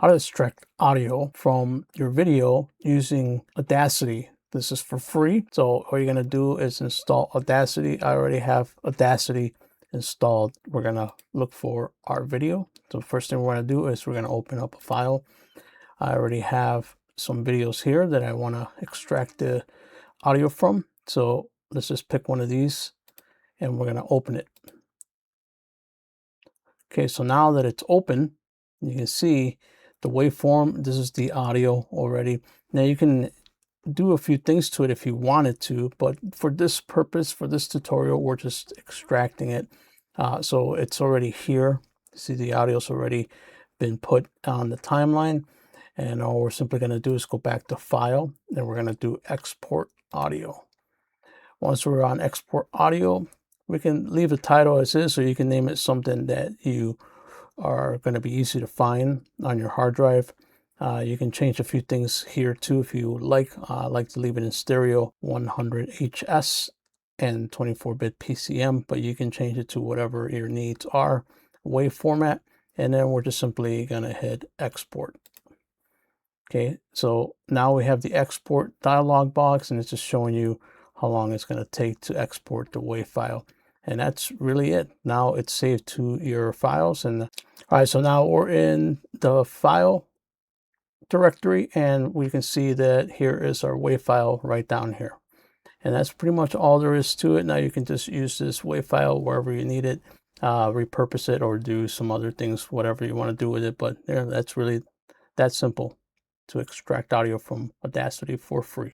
how to extract audio from your video using Audacity. This is for free. So all you're going to do is install Audacity. I already have Audacity installed. We're going to look for our video. So first thing we're going to do is we're going to open up a file. I already have some videos here that I want to extract the audio from. So let's just pick one of these and we're going to open it. Okay, so now that it's open, you can see the waveform. This is the audio already. Now you can do a few things to it if you wanted to, but for this purpose, for this tutorial, we're just extracting it. So it's already here. See, the audio's already been put on the timeline. And all we're simply going to do is go back to File, and we're going to do Export Audio. Once we're on Export Audio, we can leave the title as is, so you can name it something that you are going to be easy to find on your hard drive. You can change a few things here too if you like. I like to leave it in stereo 100 HS and 24-bit PCM, but you can change it to whatever your needs are, wave format, and then we're just simply going to hit export. Okay, so now we have the export dialog box, and it's just showing you how long it's going to take to export the WAV file. And that's really it. Now it's saved to your files. And all right, so now we're in the file directory, and we can see that here is our WAV file right down here. And that's pretty much all there is to it. Now you can just use this WAV file wherever you need it, repurpose it, or do some other things, whatever you want to do with it. But yeah, that's really that simple to extract audio from Audacity for free.